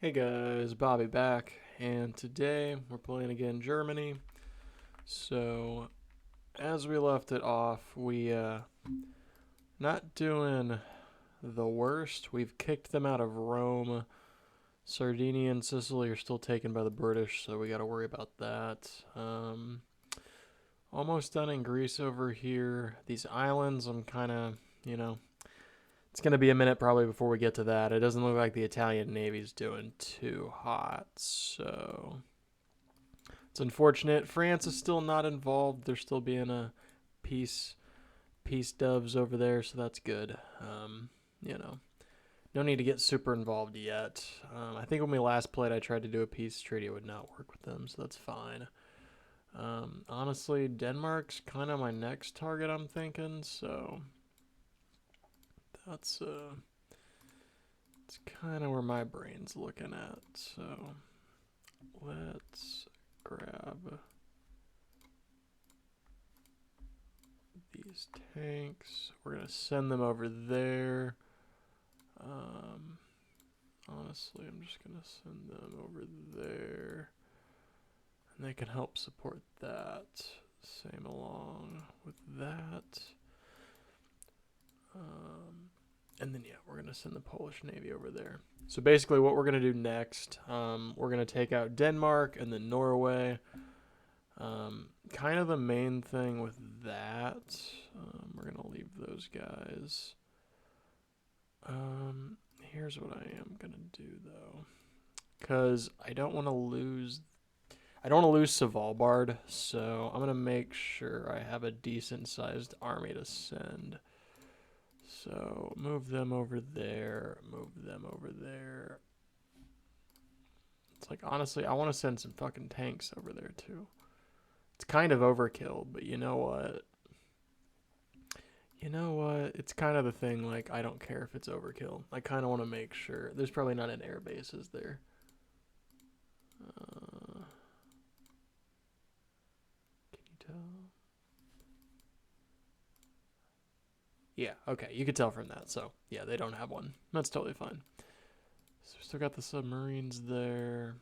Hey guys, Bobby back, and today we're playing again Germany. So, as we left it off, not doing the worst. We've kicked them out of Rome. Sardinia and Sicily are still taken by the British, so we got to worry about that. Almost done in Greece over here. These islands, I'm kind of, you know, it's going to be a minute probably before we get to that. It doesn't look like the Italian Navy's doing too hot, so it's unfortunate. France is still not involved. They're still being a peace doves over there, so that's good. You know, no need to get super involved yet. I think when we last played, I tried to do a peace treaty. It would not work with them, so that's fine. Honestly, Denmark's kind of my next target. I'm thinking, so that's it's kind of where my brain's looking at. So let's grab these tanks. We're gonna send them over there. Um, Honestly, I'm just gonna send them over there, and they can help support that. Same along with that. And then yeah, we're gonna send the Polish Navy over there. So basically, what we're gonna do next, we're gonna take out Denmark and then Norway. Kind of the main thing with that, we're gonna leave those guys. Here's what I am gonna do though, because I don't want to lose. I don't want to lose Svalbard, so I'm gonna make sure I have a decent sized army to send. So move them over there. Move them over there. It's like honestly, I want to send some fucking tanks over there too. It's kind of overkill, but you know what? You know what? It's kind of the thing. Like I don't care if it's overkill. I kind of want to make sure. There's probably not an air base, is there? Can you tell? Yeah. Okay. You could tell from that. So yeah, they don't have one. That's totally fine. So we still got the submarines there.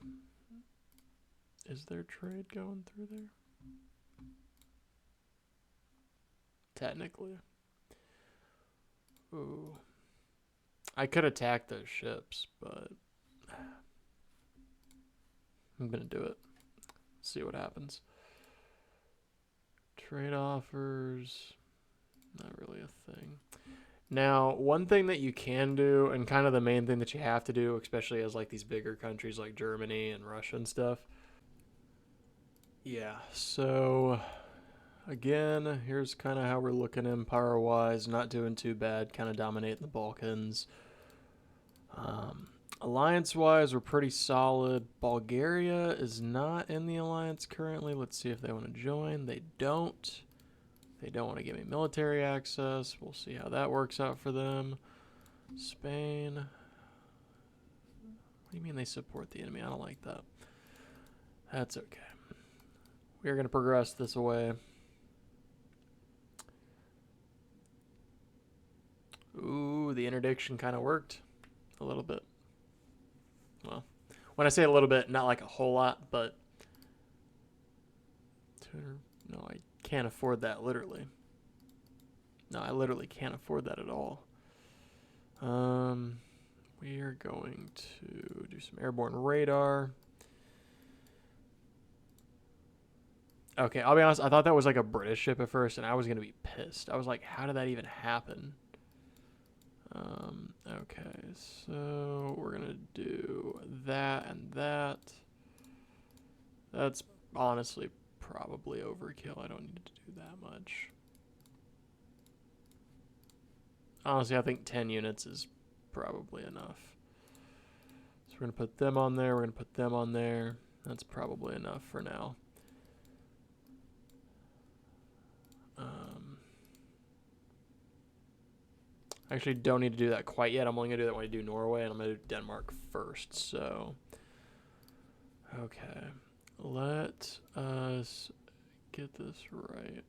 Is there trade going through there? Technically. Ooh. I could attack those ships, but I'm gonna do it. See what happens. Trade offers. Not really a thing. Now, one thing that you can do, and kind of the main thing that you have to do, especially as like these bigger countries like Germany and Russia and stuff. Yeah, so again, here's kind of how we're looking empire wise. Not doing too bad, kind of dominating the Balkans. Alliance wise, we're pretty solid. Bulgaria is not in the alliance currently. Let's see if they want to join. They don't. They don't want to give me military access. We'll see how that works out for them. Spain. What do you mean they support the enemy? I don't like that. That's okay. We are going to progress this way. Ooh, the interdiction kind of worked a little bit. Well, when I say a little bit, not like a whole lot, but no, I can't afford that literally. No, I literally can't afford that at all. We are going to do some airborne radar. Okay, I'll be honest, I thought that was like a British ship at first, and I was going to be pissed. I was like, how did that even happen? Okay, so we're going to do that and that. That's honestly probably overkill. I don't need to do that much. Honestly, I think 10 units is probably enough. So we're going to put them on there. We're going to put them on there. That's probably enough for now. I actually don't need to do that quite yet. I'm only going to do that when I do Norway, and I'm going to do Denmark first. So, okay. Let us get this right.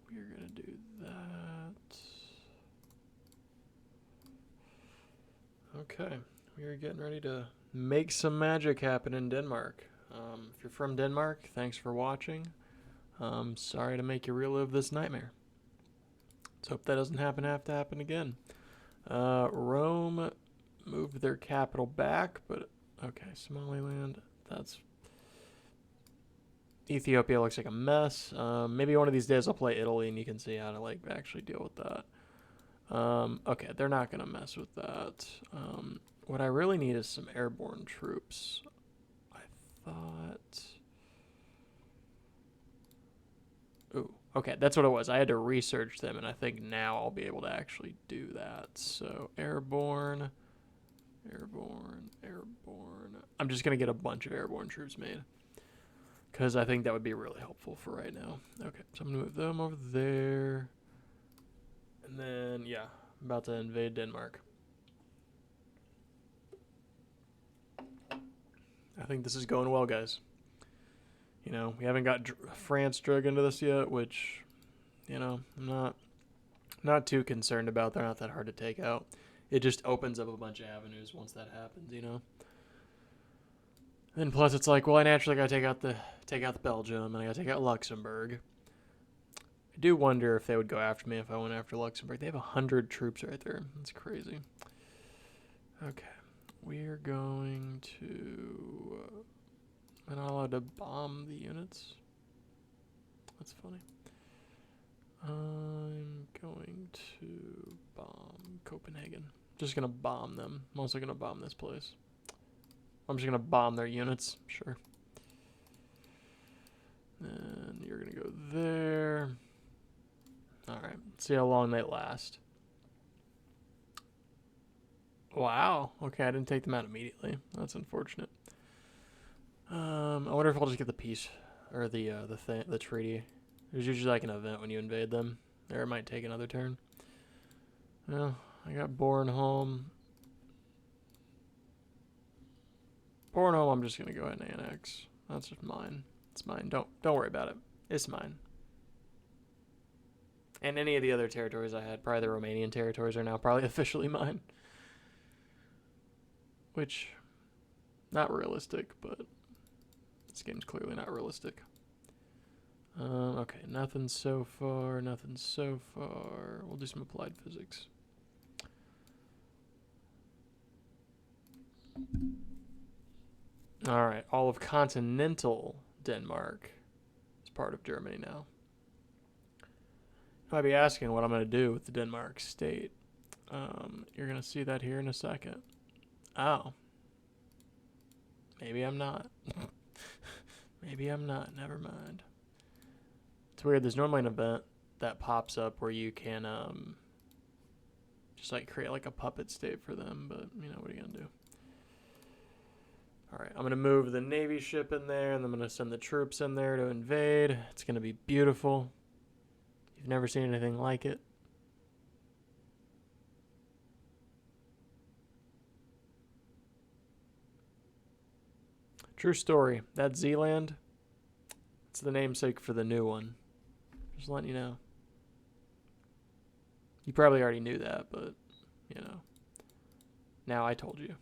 We're going to do that. Okay, we are getting ready to make some magic happen in Denmark. If you're from Denmark, thanks for watching. Sorry to make you relive this nightmare. Let's hope that doesn't have to happen again. Rome moved their capital back, but okay, Somaliland, that's... Ethiopia looks like a mess. Maybe one of these days I'll play Italy and you can see how to like actually deal with that. Okay, they're not going to mess with that. What I really need is some airborne troops. I thought... Ooh, okay, that's what it was. I had to research them, and I think now I'll be able to actually do that. So, airborne, airborne, airborne. I'm just going to get a bunch of airborne troops made, because I think that would be really helpful for right now. Okay, so I'm going to move them over there. And then, yeah, I'm about to invade Denmark. I think this is going well, guys. You know, we haven't got France drug into this yet, which, you know, I'm not too concerned about. They're not that hard to take out. It just opens up a bunch of avenues once that happens, you know. And plus, it's like, well, I naturally gotta take out the Belgium, and I gotta take out Luxembourg. I do wonder if they would go after me if I went after Luxembourg. They have 100 troops right there. That's crazy. Okay, we're going to... Am I not allowed to bomb the units? That's funny. I'm going to bomb Copenhagen. Just gonna bomb them. I'm also gonna bomb this place. I'm just gonna bomb their units. Sure. And you're gonna go there. Alright. See how long they last. Wow. Okay, I didn't take them out immediately. That's unfortunate. I wonder if I'll just get the peace or the treaty. There's usually like an event when you invade them. Or it might take another turn. Well, I got Bornholm. Bornholm, I'm just gonna go ahead and annex. That's just mine. It's mine. Don't worry about it. It's mine. And any of the other territories I had, probably the Romanian territories, are now probably officially mine. Which, not realistic, but this game's clearly not realistic. Okay, nothing so far, nothing so far. We'll do some applied physics. Alright, all of continental Denmark is part of Germany now. You might be asking what I'm going to do with the Denmark state. You're going to see that here in a second. Oh. Maybe I'm not. Maybe I'm not. Never mind. It's weird. There's normally an event that pops up where you can just like create like a puppet state for them, but you know, what are you going to do? Alright, I'm going to move the Navy ship in there, and I'm going to send the troops in there to invade. It's going to be beautiful. You've never seen anything like it. True story. That Zealand, it's the namesake for the new one. Just letting you know. You probably already knew that, but, you know. Now I told you.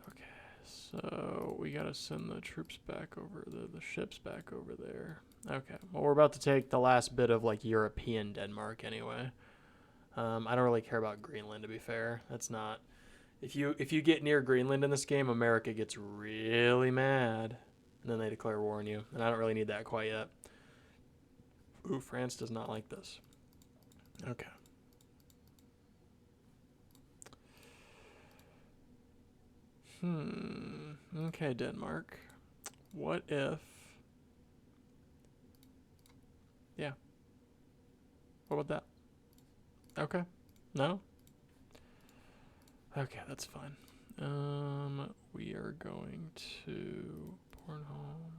Okay, so we gotta send the troops back over, the ships back over there. Okay, well, we're about to take the last bit of, like, European Denmark anyway. I don't really care about Greenland, to be fair. That's not... If you get near Greenland in this game, America gets really mad, and then they declare war on you. And I don't really need that quite yet. Ooh, France does not like this. Okay. Okay, Denmark. What if... Yeah. What about that? Okay. No? Okay, that's fine. We are going to Bornholm.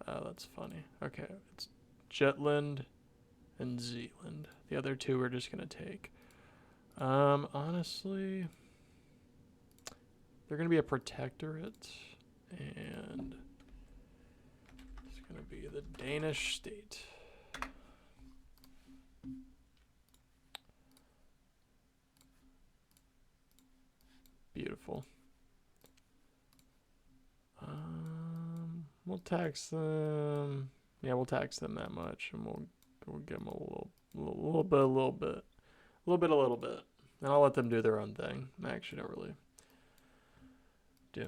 Oh, that's funny. Okay, it's Jutland and Zealand. The other two we're just gonna take. Honestly, they're gonna be a protectorate, and would be the Danish state. Beautiful. We'll tax them. Yeah, we'll tax them that much, and we'll give them a little bit, and I'll let them do their own thing. I actually don't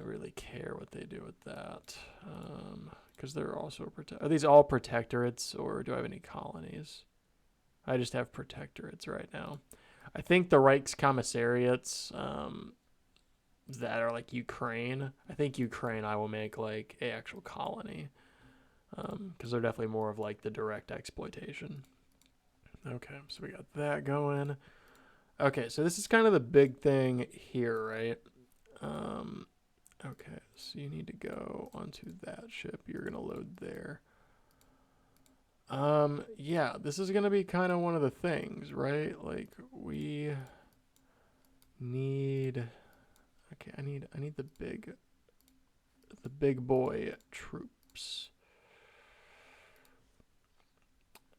really care what they do with that, because they're also are these all protectorates, or do I have any colonies? I just have protectorates right now. I think the Reich's commissariats, that are like Ukraine. I think Ukraine I will make like a actual colony, because they're definitely more of like the direct exploitation. Okay, so we got that going. Okay, so this is kind of the big thing here, right? Okay, so you need to go onto that ship. You're gonna load there. Yeah, this is gonna be kind of one of the things, right? Like we need. Okay, I need the big boy troops.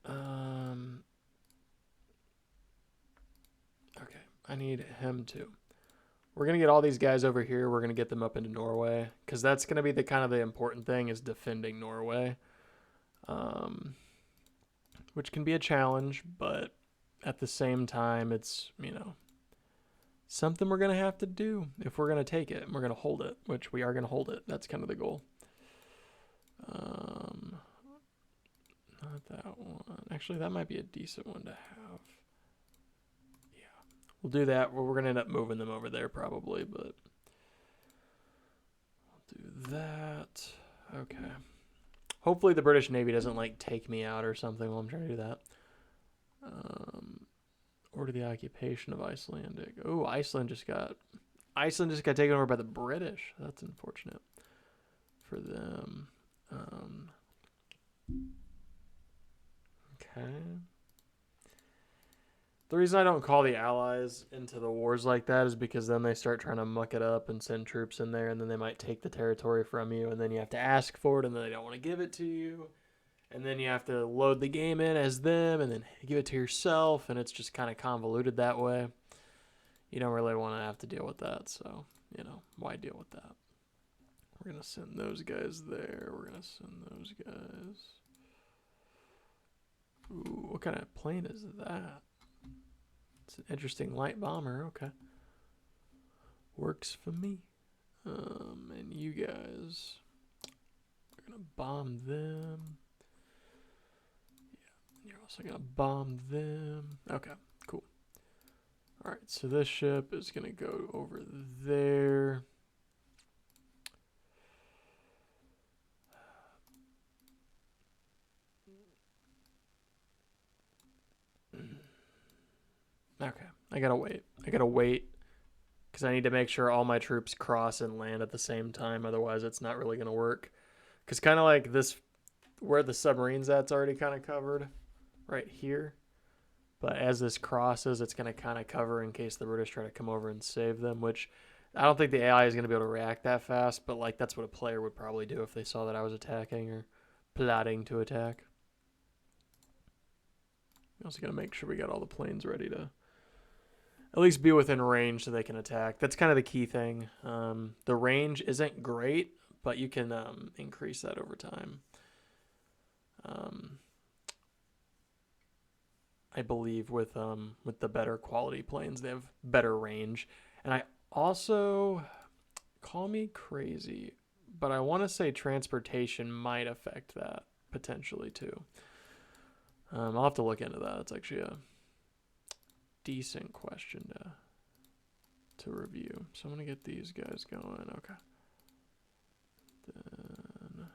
Okay, I need him too. We're gonna get all these guys over here. We're gonna get them up into Norway, because that's gonna be the kind of the important thing, is defending Norway, which can be a challenge, but at the same time, it's something we're gonna have to do if we're gonna take it and we're gonna hold it, which we are gonna hold it. That's kind of the goal. Not that one. Actually, that might be a decent one to have. We'll do that. Well, we're going to end up moving them over there probably, but we'll do that. Okay. Hopefully the British Navy doesn't like take me out or something while I'm trying to do that. Order the occupation of Icelandic. Oh, Iceland just got taken over by the British. That's unfortunate for them. Okay. The reason I don't call the Allies into the wars like that is because then they start trying to muck it up and send troops in there, and then they might take the territory from you, and then you have to ask for it, and then they don't want to give it to you. And then you have to load the game in as them, and then give it to yourself, and it's just kind of convoluted that way. You don't really want to have to deal with that, so, why deal with that? We're going to send those guys there. We're going to send those guys. Ooh, what kind of plane is that? It's an interesting light bomber. Okay. Works for me. And you guys are going to bomb them. Yeah, you're also going to bomb them. Okay, cool. All right, so this ship is going to go over there. Okay, I gotta wait because I need to make sure all my troops cross and land at the same time. Otherwise, it's not really gonna work. Because kind of like this, where the submarine's at's already kind of covered, right here. But as this crosses, it's gonna kind of cover in case the British try to come over and save them. Which I don't think the AI is gonna be able to react that fast. But like that's what a player would probably do if they saw that I was attacking or plotting to attack. I'm also gonna make sure we got all the planes ready to at least be within range so they can attack. That's kind of the key thing. The range isn't great, but you can increase that over time. I believe with the better quality planes, they have better range. And I also, call me crazy, but I want to say transportation might affect that potentially too. I'll have to look into that. It's actually a decent question to review. So I'm gonna get these guys going. Okay. Then,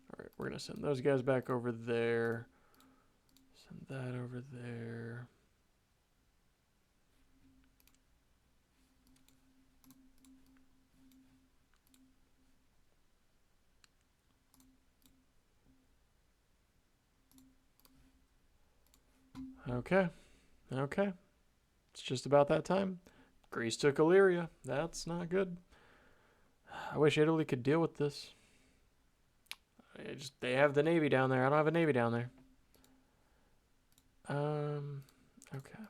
all right, we're gonna send those guys back over there. Send that over there. Okay. Okay. It's just about that time. Greece took Illyria. That's not good. I wish Italy could deal with this. They have the Navy down there. I don't have a Navy down there. Okay.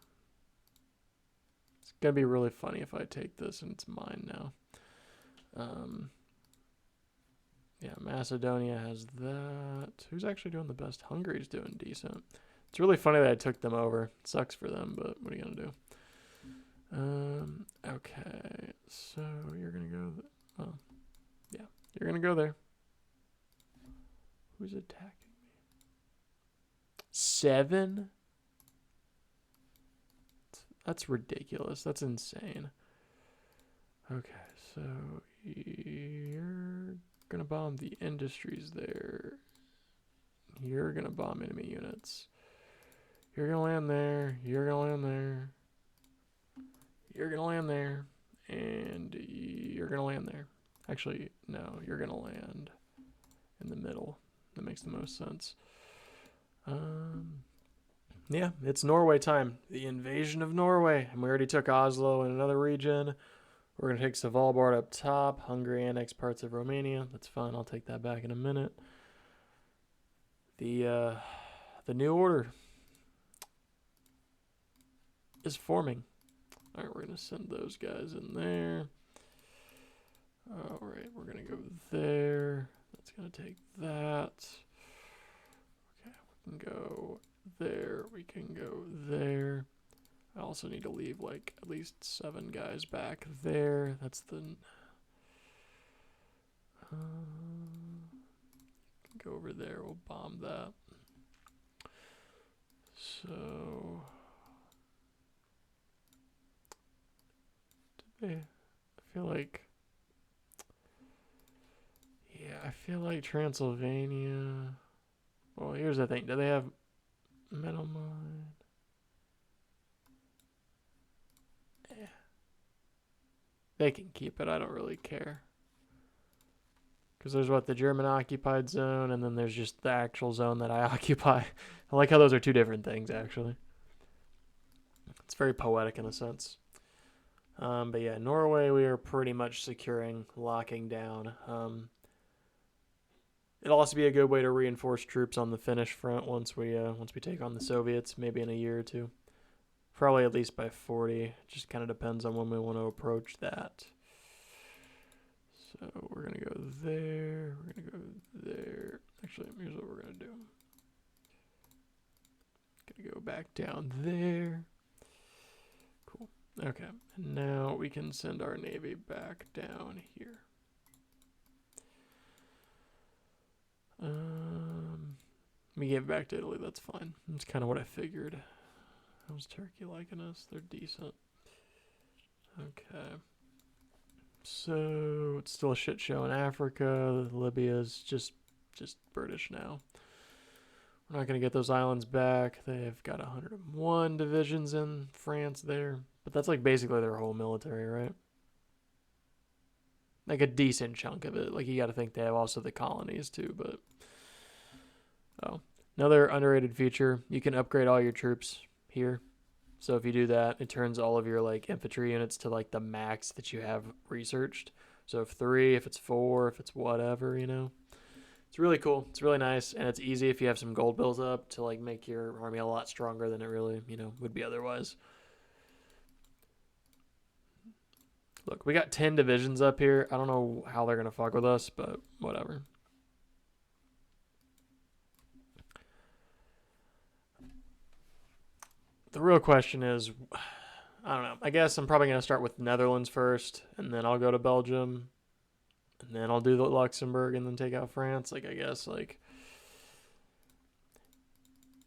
It's gonna be really funny if I take this and it's mine now. Yeah, Macedonia has that. Who's actually doing the best? Hungary's doing decent. It's really funny that I took them over. It sucks for them, but what are you gonna do? Okay, so you're gonna go. Oh, yeah, you're gonna go there. Who's attacking me? 7? That's ridiculous. That's insane. Okay, so you're gonna bomb the industries there. You're gonna bomb enemy units. You're gonna land there. You're gonna land there. You're gonna land there. And you're gonna land there. Actually, no, you're gonna land in the middle. That makes the most sense. Yeah, it's Norway time. The invasion of Norway. And we already took Oslo in another region. We're going to take Svalbard up top. Hungary annexed parts of Romania. That's fine. I'll take that back in a minute. The new order is forming. All right, we're going to send those guys in there. All right, we're going to go there. That's going to take that. Okay, we can go there. We can go there. I also need to leave like at least 7 guys back there. That's the go over there. We'll bomb that. So I feel like, yeah, I feel like Transylvania. Well, here's the thing. Do they have metal mine? Yeah. They can keep it. I don't really care. Because there's the German occupied zone, and then there's just the actual zone that I occupy. I like how those are 2 different things, actually. It's very poetic in a sense. But yeah, Norway we are pretty much securing, locking down. It'll also be a good way to reinforce troops on the Finnish front once we take on the Soviets, maybe in a year or 2. Probably at least by 40. Just kind of depends on when we want to approach that. So we're going to go there. We're going to go there. Actually, here's what we're going to do. Going to go back down there. Cool. Okay. And now we can send our Navy back down here. We gave back to Italy. That's fine. That's kind of what I figured. How's Turkey liking us? They're decent. Okay. So it's still a shit show in Africa. Libya's just British now. We're not going to get those islands back. They've got 101 divisions in France there. But that's like basically their whole military, right? Like a decent chunk of it. Like you got to think they have also the colonies too, but... Oh. Another underrated feature. You can upgrade all your troops here. So if you do that, it turns all of your like infantry units to like the max that you have researched. So if 3, if it's 4, if it's whatever, you know. It's really cool. It's really nice, and it's easy if you have some gold built up to like make your army a lot stronger than it really, you know, would be otherwise. Look, we got 10 divisions up here. I don't know how they're going to fuck with us, but whatever. The real question is, I don't know. I guess I'm probably going to start with Netherlands first, and then I'll go to Belgium, and then I'll do the Luxembourg, and then take out France. Like, I guess, like,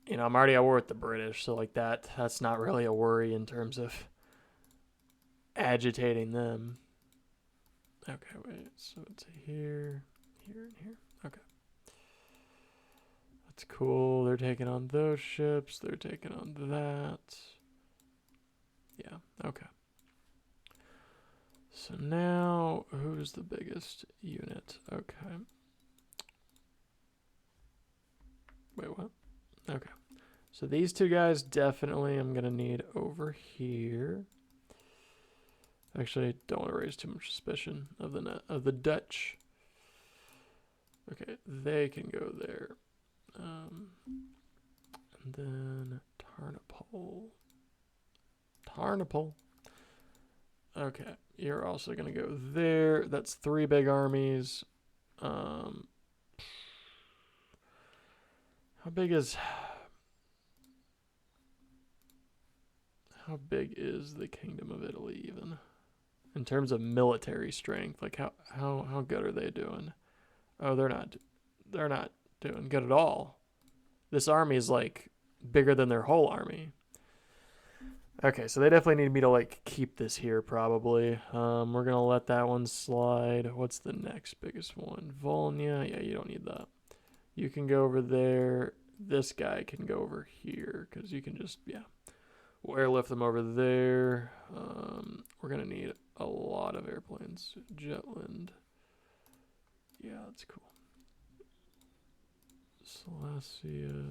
you know, I'm already at war with the British, so like that's not really a worry in terms of agitating them. Okay, wait. So it's here, here, and here. Okay. That's cool. They're taking on those ships. They're taking on that. Yeah, okay. So now, who's the biggest unit? Okay. Wait, what? Okay. So these 2 guys definitely I'm going to need over here. Actually, I don't want to raise too much suspicion of the Dutch. Okay, they can go there. And then Tarnopol. Okay, you're also gonna go there. That's 3 big armies. Um, how big is the Kingdom of Italy even in terms of military strength? Like how good are they doing? Oh, they're not doing good at all. This army is like bigger than their whole army. Okay, so they definitely need me to like keep this here probably. We're gonna let that one slide. What's the next biggest one? Volnia. Yeah, you don't need that. You can go over there. This guy can go over here because you can just we'll airlift them over there. We're gonna need a lot of airplanes. Jetland. Yeah, that's cool. Salacia.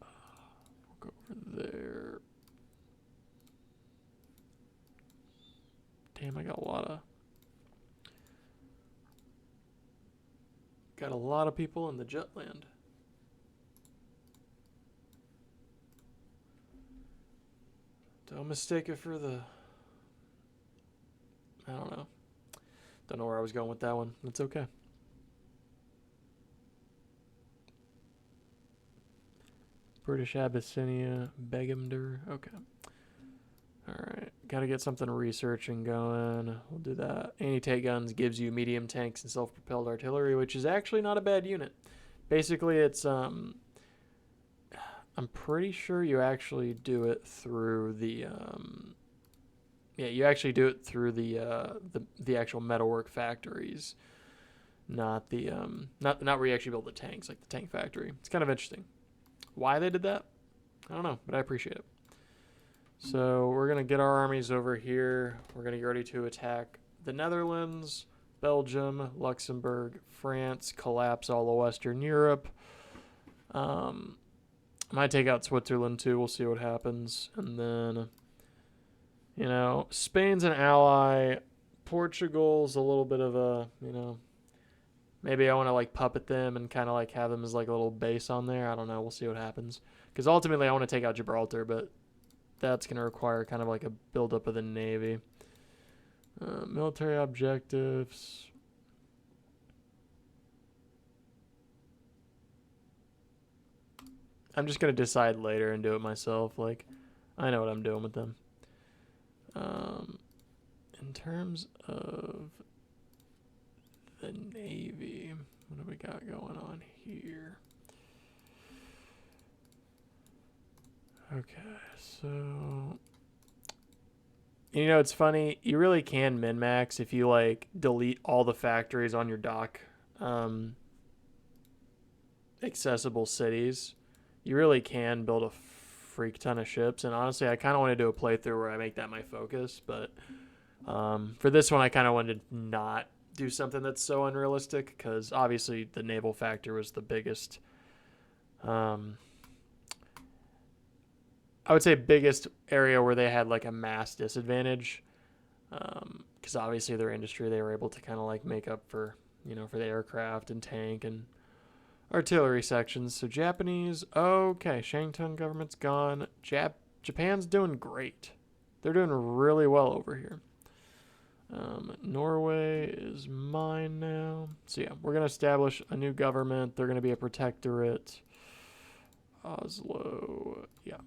We'll go over there. Damn, I got a lot of people in the Jetland. Don't mistake it for the... I don't know. Don't know where I was going with that one. It's okay. British Abyssinia, Begemder. Okay. Alright. Gotta get something researching going. We'll do that. Anti-tank guns gives you medium tanks and self-propelled artillery, which is actually not a bad unit. Basically, it's... I'm pretty sure you actually do it through the... you actually do it through the actual metalwork factories, not the not where you actually build the tanks, like the tank factory. It's kind of interesting. Why they did that, I don't know, but I appreciate it. So we're gonna get our armies over here. We're gonna get ready to attack the Netherlands, Belgium, Luxembourg, France, collapse all of Western Europe. Might take out Switzerland too. We'll see what happens, and then. You know, Spain's an ally. Portugal's a little bit of a, maybe I want to like puppet them and kind of like have them as like a little base on there. I don't know. We'll see what happens. Because ultimately I want to take out Gibraltar, but that's going to require kind of like a buildup of the Navy. Military objectives. I'm just going to decide later and do it myself. Like, I know what I'm doing with them. In terms of the Navy, what do we got going on here? Okay, so it's funny. You really can min-max if you like delete all the factories on your dock, accessible cities. You really can build a freak ton of ships, and honestly I kind of want to do a playthrough where I make that my focus, but for this one I kind of wanted to not do something that's so unrealistic because obviously the naval factor was the biggest I would say biggest area where they had like a mass disadvantage because obviously their industry they were able to kind of like make up for for the aircraft and tank and artillery sections. So Japanese, okay, Shantung government's gone. Japan's doing great. They're doing really well over here. Norway is mine now. So yeah, we're gonna establish a new government. They're gonna be a protectorate. Oslo, yeah.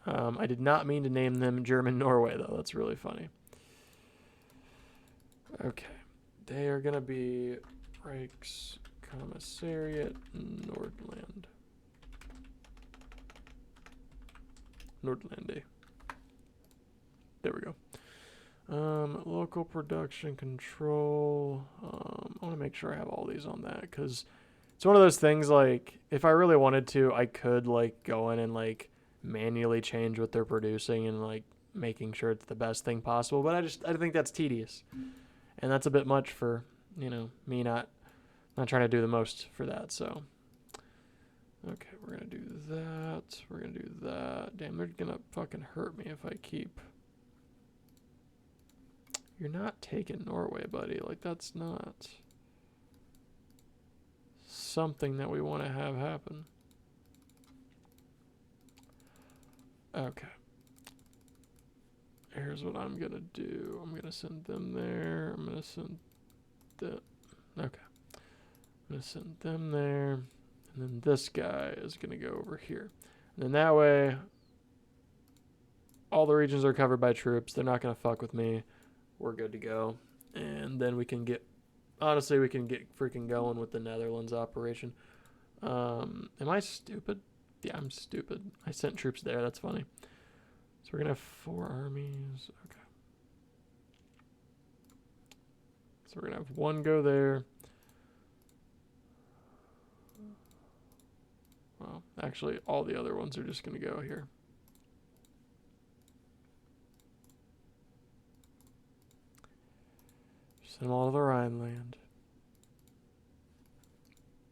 I did not mean to name them German Norway though. That's really funny. Okay, they are gonna be Reich's Commissariat Nordland. Nordlande. There we go. Local production control. I want to make sure I have all these on that because it's one of those things like if I really wanted to, I could like go in and like manually change what they're producing and like making sure it's the best thing possible. But I think that's tedious, and that's a bit much for me not trying to do the most for that. So okay, we're gonna do that. We're gonna do that. Damn, they're gonna fucking hurt me if I keep You're not taking Norway, buddy. Like, that's not something that we want to have happen. Okay. Here's what I'm going to do. I'm going to send them there. I'm going to send them... Okay. I'm going to send them there. And then this guy is going to go over here. And then that way, all the regions are covered by troops. They're not going to fuck with me. We're good to go. And then we can get... Honestly, we can get freaking going with the Netherlands operation. Am I stupid? Yeah, I'm stupid. I sent troops there. That's funny. So we're going to have 4 armies. Okay. So we're going to have 1 go there. Well, actually, all the other ones are just going to go here. Send them all to the Rhineland.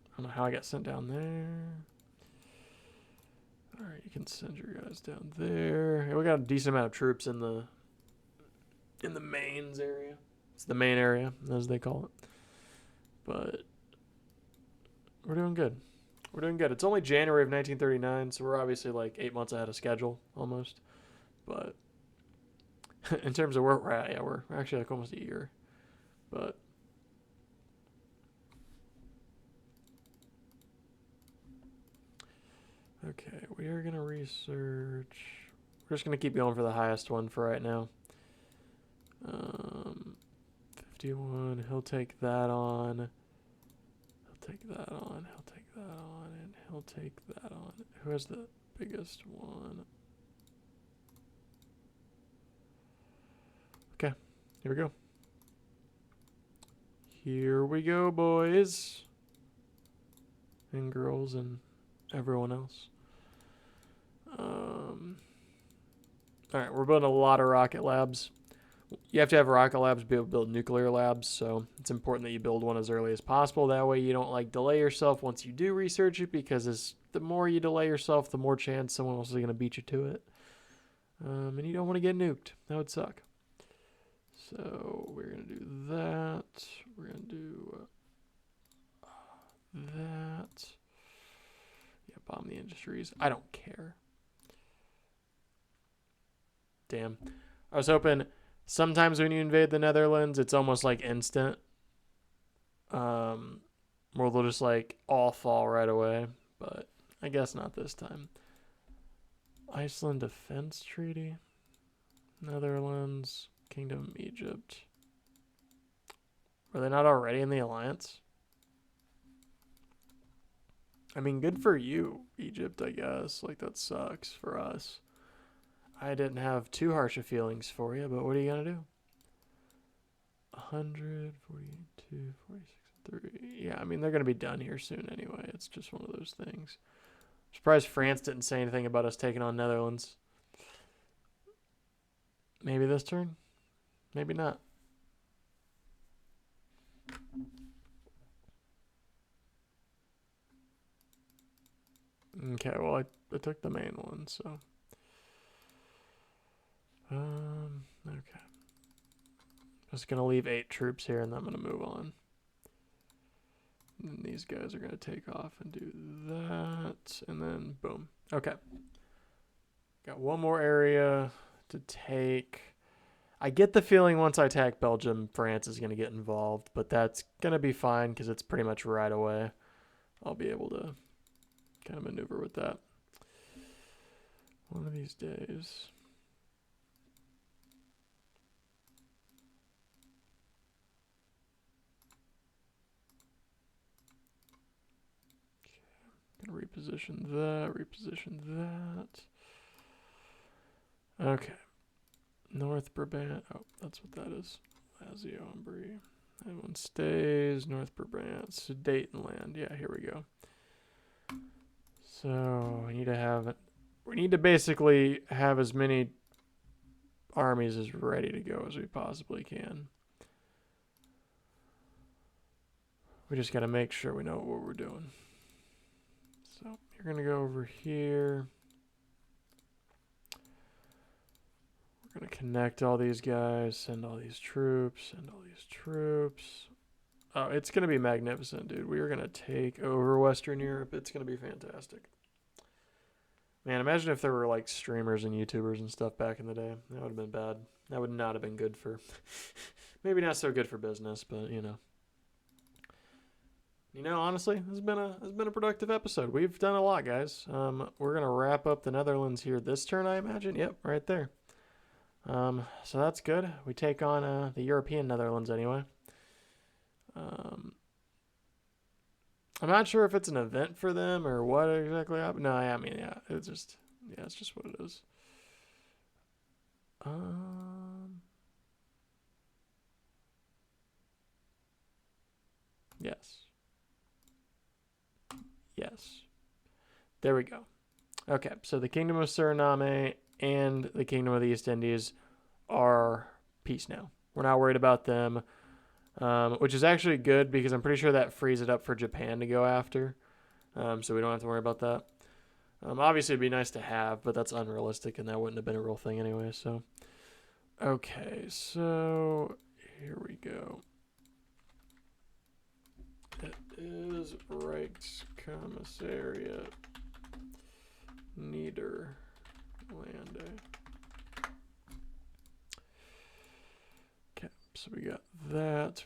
I don't know how I got sent down there. Alright, you can send your guys down there. Yeah, we got a decent amount of troops in the mains area. It's the main area, as they call it. But we're doing good. We're doing good. It's only January of 1939, so we're obviously like 8 months ahead of schedule, almost. But in terms of where we're at, yeah, we're actually like almost a year. But okay, we are going to research. We're just going to keep going for the highest one for right now. 51, he'll take that on. He'll take that on. He'll take that on. And he'll take that on. Who has the biggest one? Okay, here we go. Here we go, boys. And girls and everyone else. Alright, we're building a lot of rocket labs. You have to have rocket labs to be able to build nuclear labs, so it's important that you build one as early as possible. That way you don't like delay yourself once you do research it, because the more you delay yourself, the more chance someone else is going to beat you to it. And you don't want to get nuked. That would suck. So we're going to do that. We're going to do that. Yeah, bomb the industries. I don't care. Damn. I was hoping sometimes when you invade the Netherlands, it's almost like instant. Where they'll just like all fall right away. But I guess not this time. Iceland Defense Treaty. Netherlands. Kingdom Egypt. Were they not already in the alliance? I mean, good for you, Egypt, I guess. Like, that sucks for us. I didn't have too harsh of feelings for you, but what are you going to do? 100, 42, 46, 3. Yeah, I mean, they're going to be done here soon anyway. It's just one of those things. I'm surprised France didn't say anything about us taking on Netherlands. Maybe this turn? Maybe not. Okay, well, I took the main one, so. Okay. Just gonna leave 8 troops here, and then I'm gonna move on. And these guys are gonna take off and do that, and then boom. Okay. Got one more area to take. I get the feeling once I attack Belgium, France is gonna get involved, but that's gonna be fine because it's pretty much right away. I'll be able to kind of maneuver with that. One of these days. Gonna reposition reposition that. Okay. North Brabant. Oh, that's what that is. Lazio-Umbria. That one stays. North Brabant. Sudetenland. Yeah, here we go. So we need to basically have as many armies as ready to go as we possibly can. We just got to make sure we know what we're doing. So you're going to go over here. We're going to connect all these guys, send all these troops, send all these troops. Oh, it's going to be magnificent, dude. We are going to take over Western Europe. It's going to be fantastic. Man, imagine if there were like streamers and YouTubers and stuff back in the day. That would have been bad. That would not have been good for, maybe not so good for business, but you know. You know, honestly, this has been a productive episode. We've done a lot, guys. We're gonna wrap up the Netherlands here this turn, I imagine. Yep, right there. So that's good. We take on the European Netherlands anyway. I'm not sure if it's an event for them or what exactly happened. No, I mean, yeah, it's just what it is. Yes. Yes. There we go. Okay, so the Kingdom of Suriname and the Kingdom of the East Indies are peace now. We're not worried about them, which is actually good because I'm pretty sure that frees it up for Japan to go after, so we don't have to worry about that. Obviously, it'd be nice to have, but that's unrealistic, and that wouldn't have been a real thing anyway. So, okay, so here we go. It is Reich's Commissariat Niederlande. Okay, so we got that.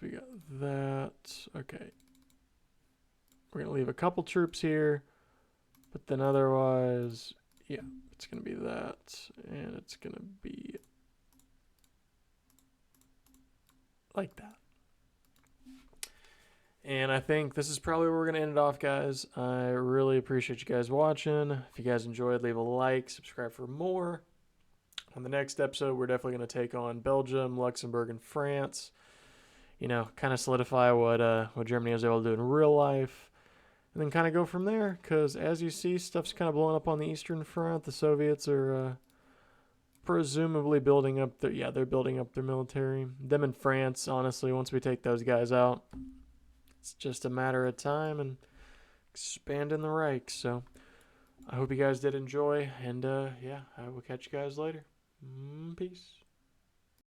Okay. We're going to leave a couple troops here, but then otherwise, yeah, it's going to be that, and it's going to be like that. And I think this is probably where we're going to end it off, guys. I really appreciate you guys watching. If you guys enjoyed, leave a like, subscribe for more. On the next episode, we're definitely going to take on Belgium, Luxembourg, and France. You know, kind of solidify what Germany was able to do in real life. And then kind of go from there. Because as you see, stuff's kind of blowing up on the Eastern Front. The Soviets are presumably building up they're building up their military. Them in France, honestly, once we take those guys out, it's just a matter of time and expanding the Reich. So I hope you guys did enjoy. And yeah, I will catch you guys later. Peace.